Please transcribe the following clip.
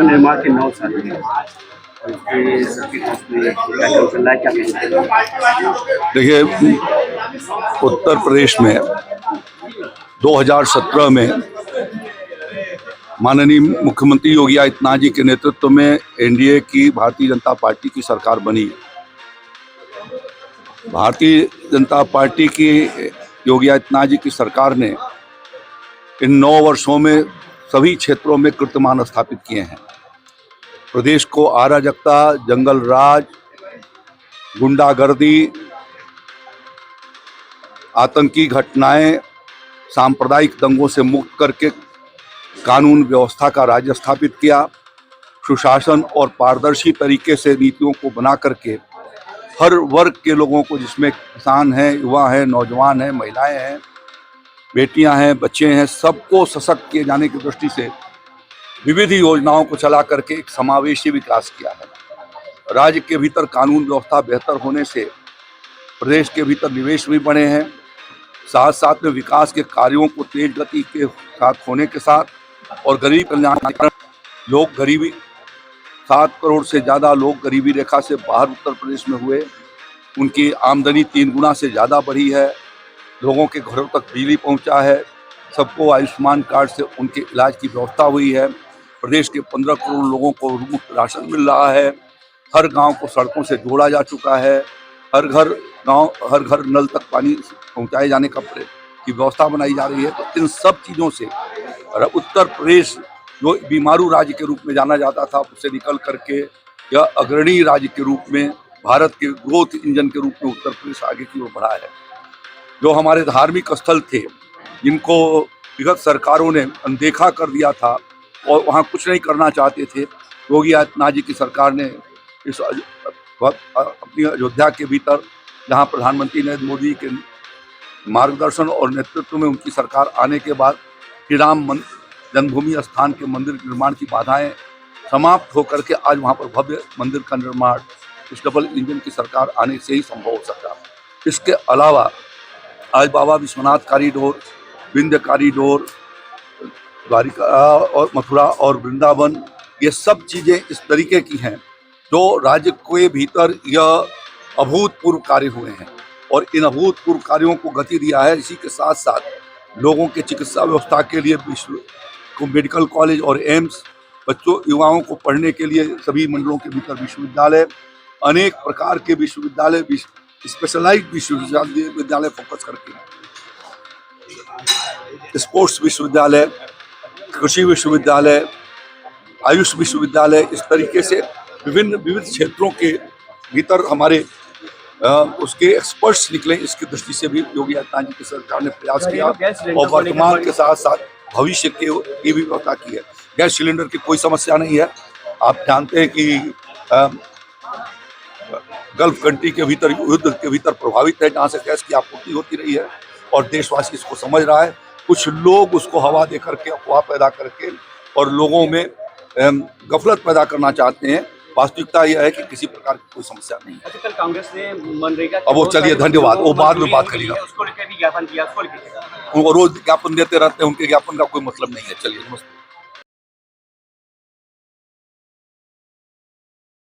निर्माण के 9 साल हुए और इसके सबके पास में कार्यक्रम चल रहा है, क्या कहेंगे? देखिए, उत्तर प्रदेश में 2017 में माननीय मुख्यमंत्री योगी आदित्यनाथ जी के नेतृत्व में एनडीए की भारतीय जनता पार्टी की सरकार बनी। भारतीय जनता पार्टी की योगी आदित्यनाथ जी की सरकार ने इन 9 वर्षों में सभी क्षेत्रों में कीर्तिमान स्थापित किए हैं। प्रदेश को अराजकता, जंगल राज, गुंडागर्दी, आतंकी घटनाएं, सांप्रदायिक दंगों से मुक्त करके कानून व्यवस्था का राज्य स्थापित किया। सुशासन और पारदर्शी तरीके से नीतियों को बना करके हर वर्ग के लोगों को, जिसमें किसान हैं, युवा हैं, नौजवान हैं, महिलाएं हैं, बेटियां हैं, बच्चे हैं, सबको सशक्त किए जाने की दृष्टि से विविध योजनाओं को चला करके एक समावेशी विकास किया है। राज्य के भीतर कानून व्यवस्था बेहतर होने से प्रदेश के भीतर निवेश भी बढ़े हैं। साथ साथ में विकास के कार्यों को तेज गति के साथ होने के साथ और गरीब कल्याण, लोग गरीबी 7 करोड़ से ज़्यादा लोग गरीबी रेखा से बाहर उत्तर प्रदेश में हुए। उनकी आमदनी 3 गुना से ज़्यादा बढ़ी है। लोगों के घरों तक बिजली पहुंचा है। सबको आयुष्मान कार्ड से उनके इलाज की व्यवस्था हुई है। प्रदेश के 15 करोड़ लोगों को मुफ्त राशन मिल रहा है। हर गांव को सड़कों से जोड़ा जा चुका है। हर घर नल तक पानी पहुंचाए जाने की व्यवस्था बनाई जा रही है। तो इन सब चीज़ों से उत्तर प्रदेश, जो बीमारू राज्य के रूप में जाना जाता था, उससे निकल करके यह अग्रणी राज्य के रूप में, भारत के ग्रोथ इंजन के रूप में उत्तर प्रदेश आगे की ओर बढ़ा है। जो हमारे धार्मिक स्थल थे, जिनको विगत सरकारों ने अनदेखा कर दिया था और वहाँ कुछ नहीं करना चाहते थे, योगी आदित्यनाथ जी की सरकार ने इस अपनी अयोध्या के भीतर, जहाँ प्रधानमंत्री नरेंद्र मोदी के मार्गदर्शन और नेतृत्व में उनकी सरकार आने के बाद श्री राम जन्मभूमि स्थान के मंदिर निर्माण की बाधाएं समाप्त होकर के आज वहाँ पर भव्य मंदिर का निर्माण इस डबल इंजन की सरकार आने से ही संभव हो सका। इसके अलावा आज बाबा विश्वनाथ कॉरिडोर, विंध्य कॉरिडोर, द्वारिका और मथुरा और वृंदावन, ये सब चीज़ें इस तरीके की हैं जो राज्य के भीतर यह अभूतपूर्व कार्य हुए हैं और इन अभूतपूर्व कार्यों को गति दिया है। इसी के साथ साथ लोगों के चिकित्सा व्यवस्था के लिए मेडिकल कॉलेज और एम्स, बच्चों युवाओं को पढ़ने के लिए सभी मंडलों के भीतर विश्वविद्यालय, अनेक प्रकार के विश्वविद्यालय, स्पेशलाइज्ड विश्वविद्यालय फोकस करके, स्पोर्ट्स विश्वविद्यालय, कृषि विश्वविद्यालय, आयुष विश्वविद्यालय, इस तरीके से विविध क्षेत्रों के भीतर हमारे उसके एक्सपर्ट्स निकले। इसकी दृष्टि से भी योगी आदित्यनाथ जी की सरकार ने प्रयास किया और वर्तमान के साथ साथ भविष्य की भी व्यवस्था की है। गैस सिलेंडर की कोई समस्या नहीं है। आप जानते हैं कि गल्फ कंट्री के भीतर, युद्ध के भीतर प्रभावित है, जहाँ से गैस की आपूर्ति होती रही है और देशवासी इसको समझ रहा है। कुछ लोग उसको हवा दे करके, अफवाह पैदा करके और लोगों में गफलत पैदा करना चाहते हैं। वास्तविकता यह है कि किसी प्रकार की कोई समस्या नहीं है। कल कांग्रेस ने मनरेगा, अब वो चलिए, धन्यवाद, वो बाद में बात करेगा। उसको लेकर भी ज्ञापन दिया, उसको लेकर उनको रोज ज्ञापन देते रहते हैं, उनके ज्ञापन का कोई मतलब नहीं है। चलिए, नमस्ते।